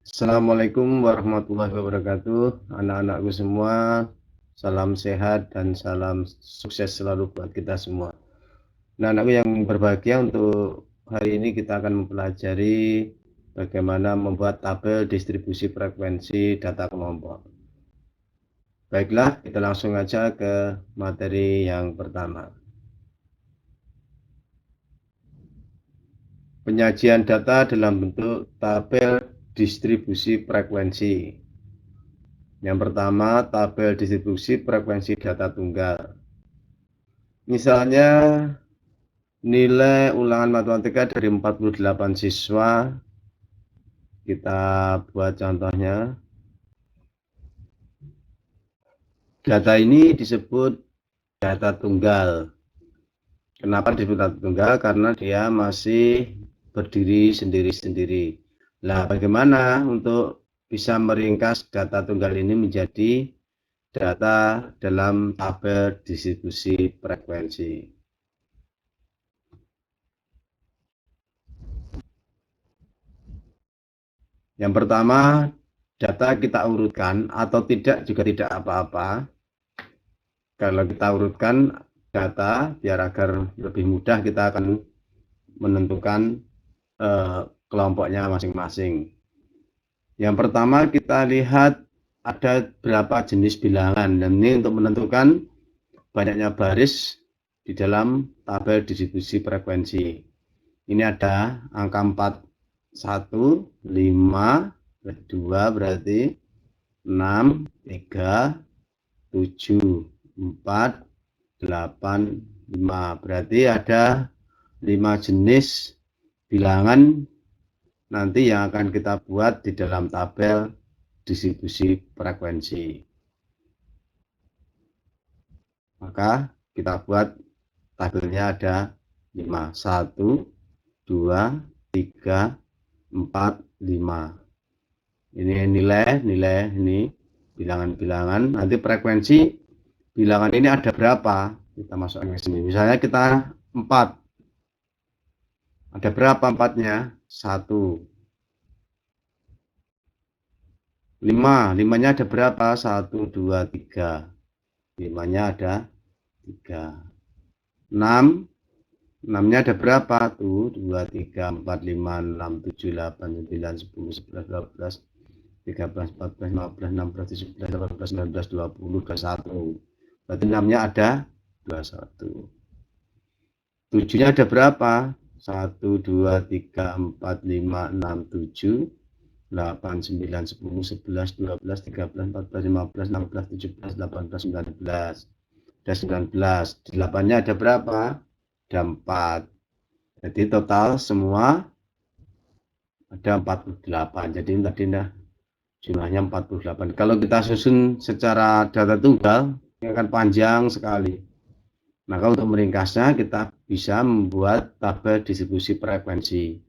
Assalamualaikum warahmatullahi wabarakatuh. Anak-anakku semua, salam sehat dan salam sukses selalu buat kita semua. Nah, anakku yang berbahagia, untuk hari ini kita akan mempelajari bagaimana membuat tabel distribusi frekuensi data kelompok. Baiklah, kita langsung aja ke materi yang pertama. Penyajian data dalam bentuk tabel distribusi frekuensi. Yang pertama, tabel distribusi frekuensi data tunggal. Misalnya, nilai ulangan matematika dari 48 siswa. Kita buat contohnya. Data ini disebut data tunggal. Kenapa disebut data tunggal? Karena dia masih berdiri sendiri-sendiri. Nah, bagaimana untuk bisa meringkas data tunggal ini menjadi data dalam tabel distribusi frekuensi? Yang pertama, data kita urutkan, atau tidak juga tidak apa-apa. Kalau kita urutkan data, biar agar lebih mudah kita akan menentukan kelompoknya masing-masing. Yang pertama, kita lihat ada berapa jenis bilangan, dan ini untuk menentukan banyaknya baris di dalam tabel distribusi frekuensi. Ini ada angka 4, 1, 5, 2 berarti 6, 3, 7, 4, 8, 5. Berarti ada 5 jenis bilangan nanti yang akan kita buat di dalam tabel distribusi frekuensi. Maka kita buat tabelnya ada 5. 1, 2, 3, 4, 5. Ini nilai ini bilangan-bilangan. Nanti frekuensi bilangan ini ada berapa, kita masukkan ke sini. Misalnya kita 4. Ada berapa 4-nya? 1. 5-nya ada berapa? 1, 2, 3. 5-nya ada 3. 6. 6-nya ada berapa? Tuh, 2, 3, 4, 5, 6, 7, 8, 9, 10, 11, 12, 13, 14, 15, 16, 17, 18, 19, 20, 21. Berarti 6-nya ada 21. 7-nya ada berapa? 1, 2, 3, 4, 5, 6, 7, 8, 9, 10, 11, 12, 13, 14, 15, 16, 17, 18, 19. Ada 19. 8-nya ada berapa? Ada 4. Jadi total semua ada 48. Jadi tadi jumlahnya 48. Kalau kita susun secara data tunggal, ini akan panjang sekali. Maka untuk meringkasnya, kita bisa membuat tabel distribusi frekuensi.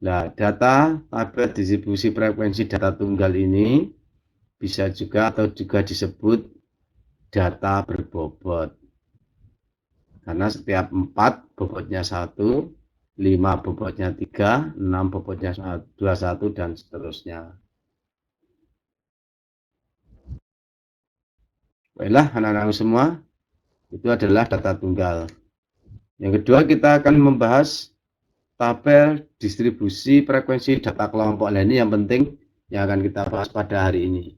Nah, data tabel distribusi frekuensi data tunggal ini bisa juga atau juga disebut data berbobot. Karena setiap 4 bobotnya 1, 5 bobotnya 3, 6 bobotnya 21, dan seterusnya. Baiklah, anak-anak semua, itu adalah data tunggal. Yang kedua, kita akan membahas tabel distribusi frekuensi data kelompok. Nah, ini yang penting yang akan kita bahas pada hari ini.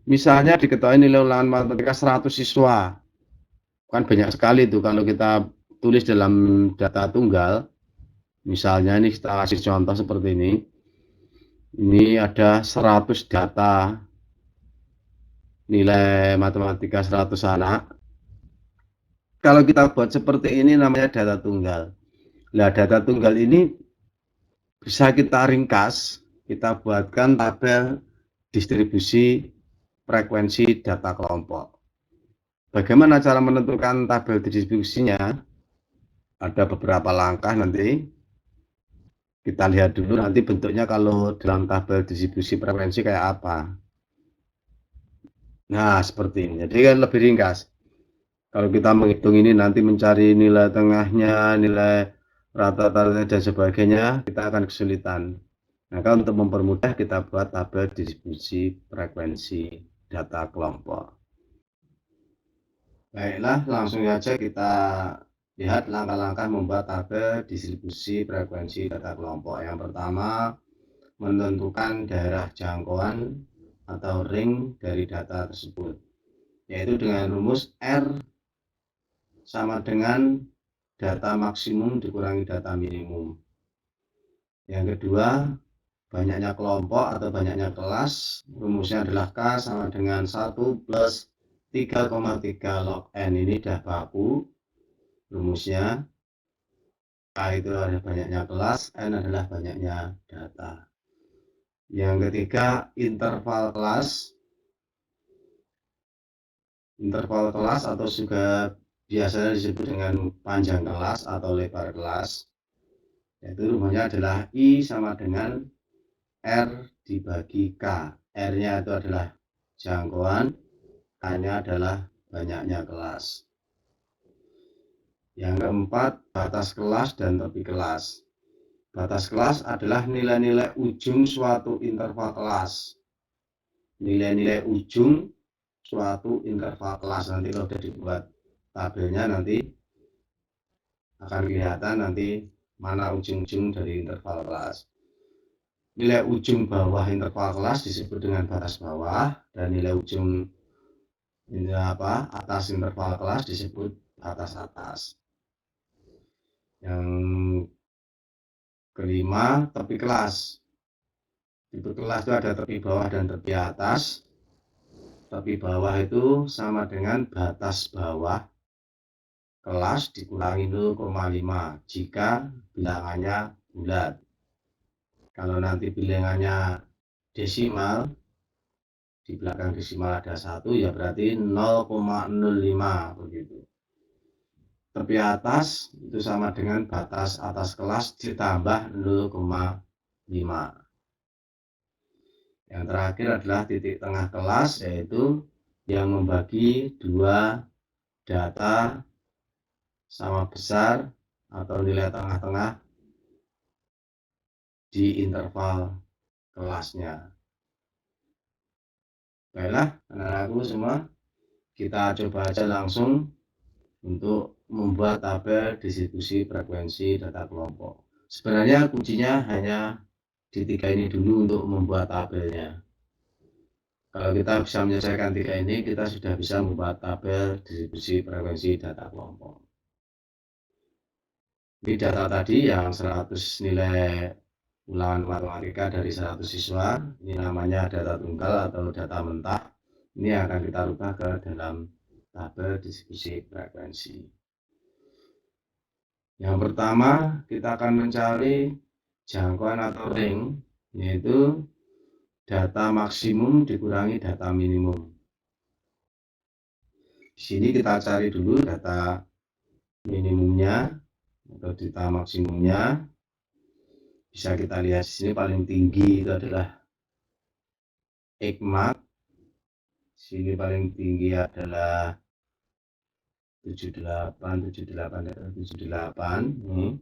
Misalnya diketahui nilai ulangan matematika 100 siswa. Kan banyak sekali tuh kalau kita tulis dalam data tunggal. Misalnya ini kita kasih contoh seperti ini. Ini ada 100 data nilai matematika 100 anak. Kalau kita buat seperti ini namanya data tunggal. Nah, data tunggal ini bisa kita ringkas, kita buatkan tabel distribusi frekuensi data kelompok. Bagaimana cara menentukan tabel distribusinya? Ada beberapa langkah, nanti kita lihat dulu nanti bentuknya kalau dalam tabel distribusi frekuensi kayak apa. Nah, seperti ini. Jadi kan lebih ringkas. Kalau kita menghitung ini nanti mencari nilai tengahnya, nilai rata-rata dan sebagainya, kita akan kesulitan. Maka untuk mempermudah kita buat tabel distribusi frekuensi data kelompok. Baiklah, langsung saja kita lihat langkah-langkah membuat tabel distribusi frekuensi data kelompok. Yang pertama, menentukan daerah jangkauan atau ring dari data tersebut, yaitu dengan rumus R sama dengan data maksimum dikurangi data minimum. Yang kedua, banyaknya kelompok atau banyaknya kelas, rumusnya adalah K sama dengan 1 plus 3,3 log N. Ini dah baku rumusnya. K itu adalah banyaknya kelas, N adalah banyaknya data. Yang ketiga, interval kelas. Interval kelas atau juga biasanya disebut dengan panjang kelas atau lebar kelas, yaitu rumusnya adalah I sama dengan R dibagi K. R-nya itu adalah jangkauan, K-nya adalah banyaknya kelas. Yang keempat, batas kelas dan tepi kelas. Batas kelas adalah nilai-nilai ujung suatu interval kelas. Nilai-nilai ujung suatu interval kelas. Nanti kalau sudah dibuat tabelnya nanti akan kelihatan nanti mana ujung-ujung dari interval kelas. Nilai ujung bawah interval kelas disebut dengan batas bawah, dan nilai ujung atas interval kelas disebut batas atas. Yang kelima, tepi kelas. Tepi kelas itu ada tepi bawah dan tepi atas. Tepi bawah itu sama dengan batas bawah kelas dikurangi 0,5 jika bilangannya bulat. Kalau nanti bilangannya desimal, di belakang desimal ada 1, ya berarti 0,05 begitu. Tepi atas itu sama dengan batas atas kelas ditambah 0,5. Yang terakhir adalah titik tengah kelas, yaitu yang membagi dua data sama besar atau nilai tengah-tengah di interval kelasnya. Baiklah, anak-anakku semua, kita coba aja langsung untuk membuat tabel distribusi frekuensi data kelompok. Sebenarnya kuncinya hanya di 3 ini dulu untuk membuat tabelnya. Kalau kita bisa menyelesaikan 3 ini, kita sudah bisa membuat tabel distribusi frekuensi data kelompok. Ini data tadi yang 100 nilai ulangan matematika dari 100 siswa. Ini namanya data tunggal atau data mentah. Ini akan kita rubah ke dalam tabel distribusi frekuensi. Yang pertama, kita akan mencari jangkauan atau ring, yaitu data maksimum dikurangi data minimum. Di sini kita cari dulu data minimumnya atau data maksimumnya. Bisa kita lihat di sini paling tinggi itu adalah X-max. Sini paling tinggi adalah 78. Nih.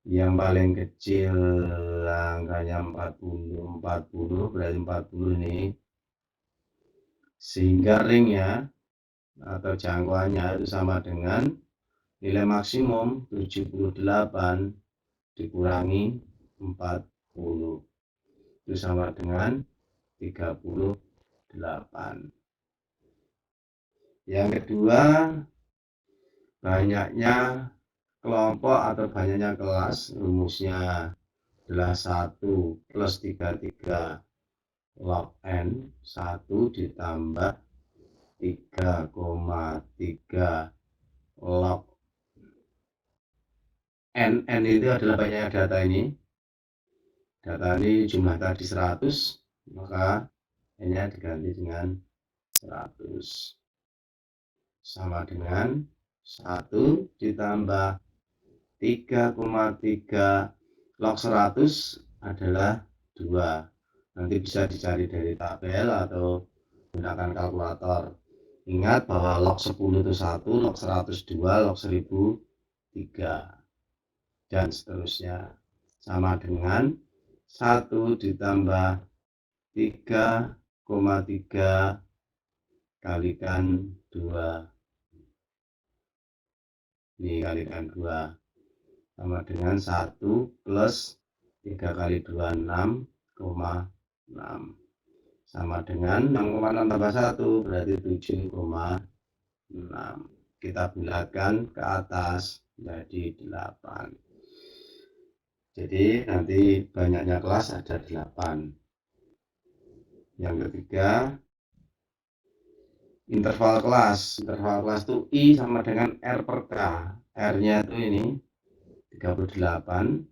Yang paling kecil angkanya 40 berarti 40 ini. Sehingga ringnya atau jangkauannya itu sama dengan nilai maksimum 78 dikurangi 40, itu sama dengan 38. Yang kedua, banyaknya kelompok atau banyaknya kelas, rumusnya adalah 1 plus 33 log N, 1 ditambah 3,3 log N. N itu adalah banyaknya data ini. Data ini jumlah tadi 100, maka N-nya diganti dengan 100. Sama dengan 1 ditambah 3,3 log 100 adalah 2. Nanti bisa dicari dari tabel atau gunakan kalkulator. Ingat bahwa log 10 itu 1, log 100 2, log 1000 3, dan seterusnya. Sama dengan 1 ditambah 3,3 kalikan 2. Ini kalikan 2 sama dengan 1 plus 3 kali 2, 6,6. Sama dengan 6,6 tambah 1 berarti 7,6. Kita bulatkan ke atas jadi 8. Jadi nanti banyaknya kelas ada 8. Yang ketiga, interval kelas. Interval kelas itu I sama dengan R per K. R-nya itu ini 38,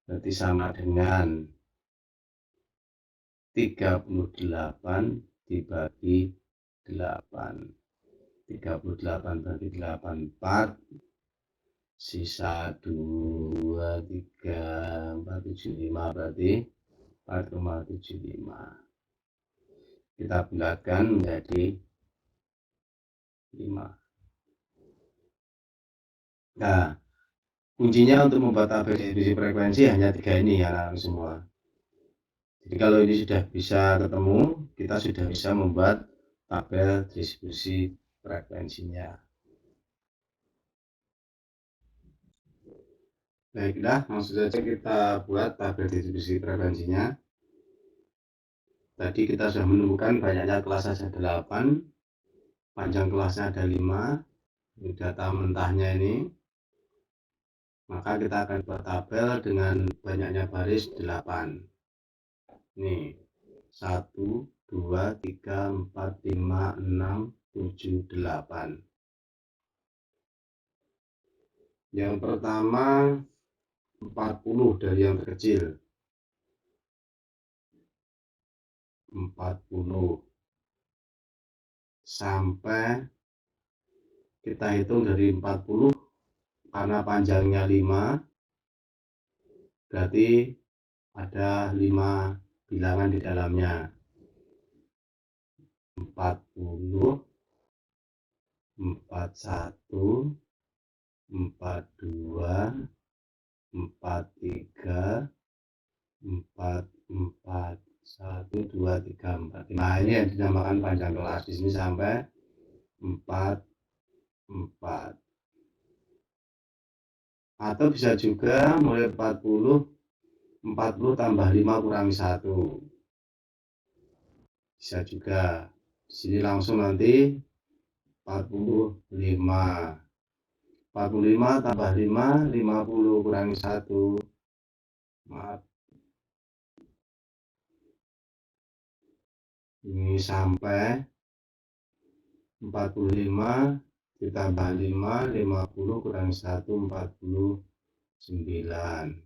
berarti sama dengan 38 dibagi 8. 38 bagi 8, 4. Sisa 2, 3, 4, 7, 5, berarti 4,75. Kita bulatkan menjadi 5. Nah, kuncinya untuk membuat tabel distribusi frekuensi hanya 3 ini ya anak semua. Jadi kalau ini sudah bisa ketemu, kita sudah bisa membuat tabel distribusi frekuensinya. Baiklah, langsung saja kita buat tabel distribusi frekuensinya. Tadi kita sudah menemukan banyaknya kelas ada 8, panjang kelasnya ada 5, ini data mentahnya ini. Maka kita akan buat tabel dengan banyaknya baris 8. Nih, 1, 2, 3, 4, 5, 6, 7, 8. Yang pertama 40 dari yang terkecil. 40 sampai kita hitung dari 40 karena panjangnya 5, berarti ada 5 bilangan di dalamnya. 40, 41, 42, 43, 44, 1, 2, 3, 4. Nah, ini yang dinamakan panjang kelas. Di sini sampai 44. Atau bisa juga mulai 40 tambah 5 kurangi 1. Bisa juga. Di sini langsung nanti 45. 45 tambah 5, 50 kurangi 1. Maaf. Ini sampai 45 ditambah 5, 50 kurangi 1, 49.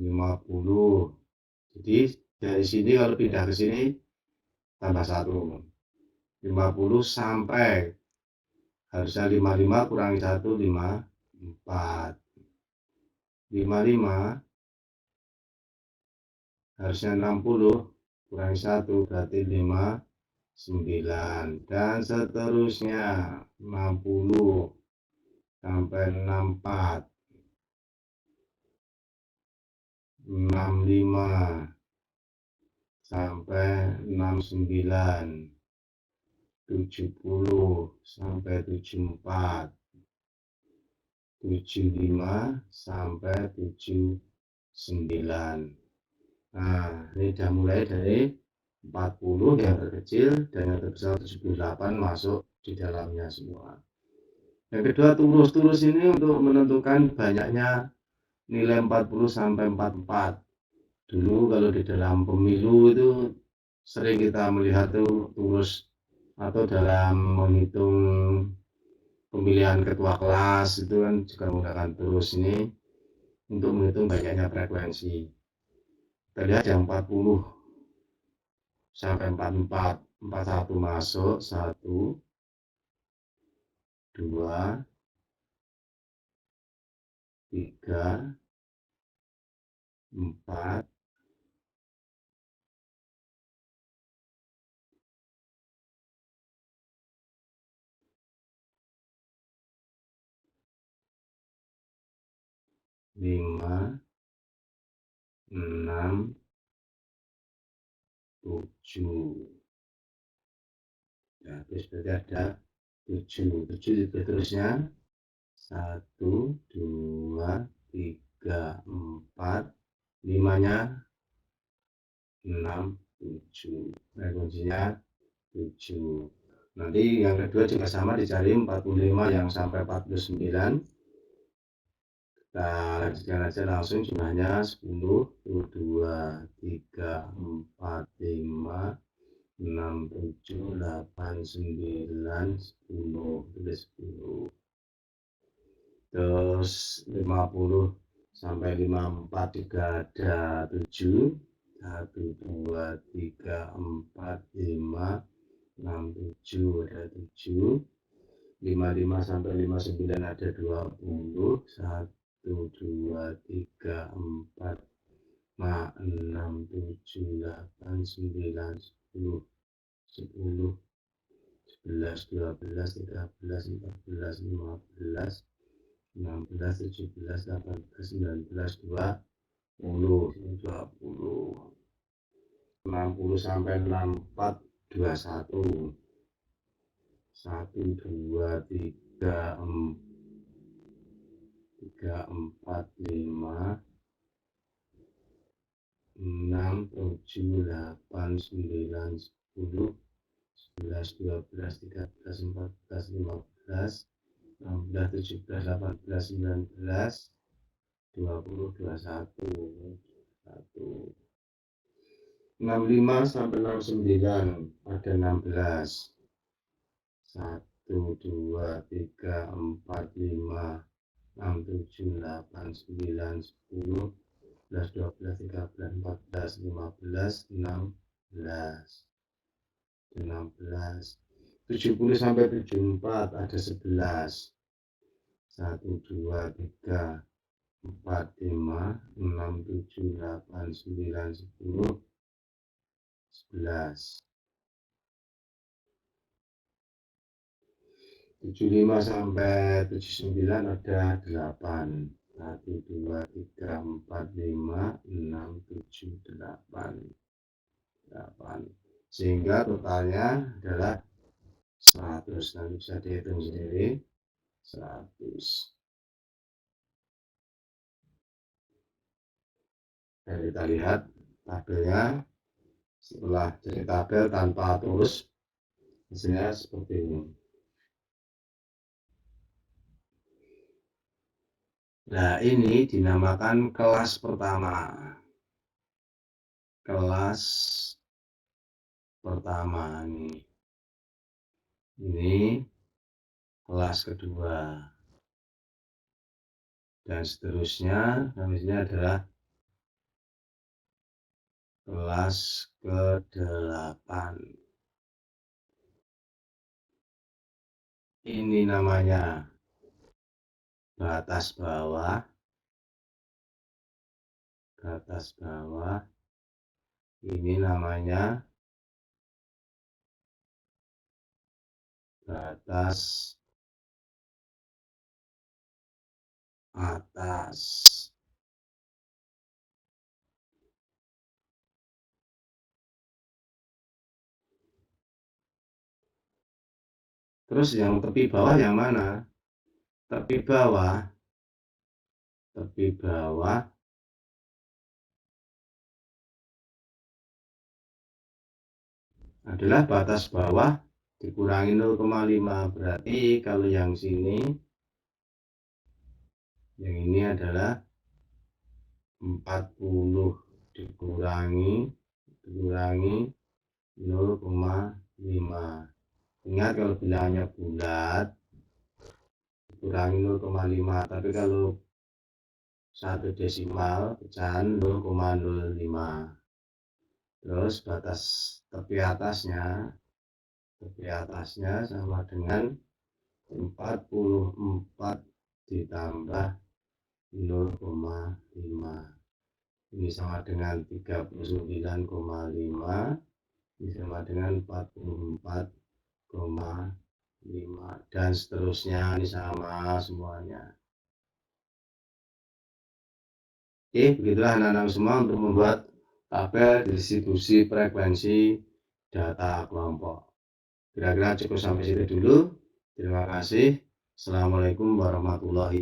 50. Jadi dari sini kalau pindah ke sini tambah 1. 50 sampai harusnya 55 kurangi 1, 54. 55 harusnya 60 kurangi 1 berarti 59. Dan seterusnya 60 sampai 64, 65 sampai 69, 70 sampai 74, 75 sampai 79. Nah, ini sudah mulai dari 40 yang terkecil dan yang terbesar 78 masuk di dalamnya semua. Yang kedua, tulus ini untuk menentukan banyaknya nilai 40 sampai 44. Dulu kalau di dalam pemilu itu sering kita melihat tuh tulus atau dalam menghitung pemilihan ketua kelas itu kan juga menggunakan tulus ini untuk menghitung banyaknya frekuensi. Kita lihat yang 40 sampai 44, 41 masuk, 1, 2, 3, 4, 5, 6, 7. Ya, terus berarti ada 7 terusnya 1, 2, 3, 4, 5-nya 6, 7. Nah, kuncinya 7. Nanti yang kedua juga sama, dicari 45 yang sampai 49. Kita lanjutkan aja langsung jumlahnya 10, 2, 3, 4, 5, 6, 7, 8, 9, 10. Tulis 10. Terus 50 sampai 54 juga ada 7. 1, 2, 3, 4, 5, 6, 7 ada 7. 55 sampai 59 ada 20. 1, 2, 3, 4, 5, 6, 7, 8, 9, 10, 11, 12, 13, 14, 15, 16, 17, 18, 19, 20. 60 sampai 64, 21. 1, 2, 3, 4, 5, 6, 7, 8, 9, 10, 11, 12, 13, 14, 15, 16, 17, 18, 19, 20, 21. 65 sampai 69 ada 16. 1, 2, 3, 4, 5, 6, 7, 8, 9, 10, 11, 12, 13, 14, 15, 16. 70 sampai 74 ada 11. 1, 2, 3, 4, 5, 6, 7, 8, 9, 10, 11. 75 sampai 79 ada 8. 1, 2, 3, 4, 5, 6, 7, 8. Sehingga totalnya adalah 100. Nanti bisa dihitung sendiri. 100. Dan kita lihat tabelnya. Setelah jadi tabel tanpa tulis, hasilnya seperti ini. Nah, ini dinamakan kelas pertama. Kelas pertama ini. Ini kelas kedua. Dan seterusnya, namanya adalah kelas ke-8. Ini namanya batas bawah. Batas bawah. Ini namanya batas atas. Terus yang tepi bawah yang mana? Tepi bawah adalah batas bawah dikurangi 0,5. Berarti kalau yang sini, yang ini adalah 40 dikurangi 0,5. Ingat kalau bilangannya bulat dikurangi 0,5, tapi kalau satu desimal pecahan 0,05. Terus batas tepi atasnya sama dengan 44 ditambah 0,5. Ini sama dengan 39,5. Ini sama dengan 44,5 dan seterusnya. Ini sama semuanya. Oke, begitulah anak-anak semua untuk membuat tabel distribusi frekuensi data kelompok. Kira-kira cukup sampai situ dulu. Terima kasih. Assalamualaikum warahmatullahi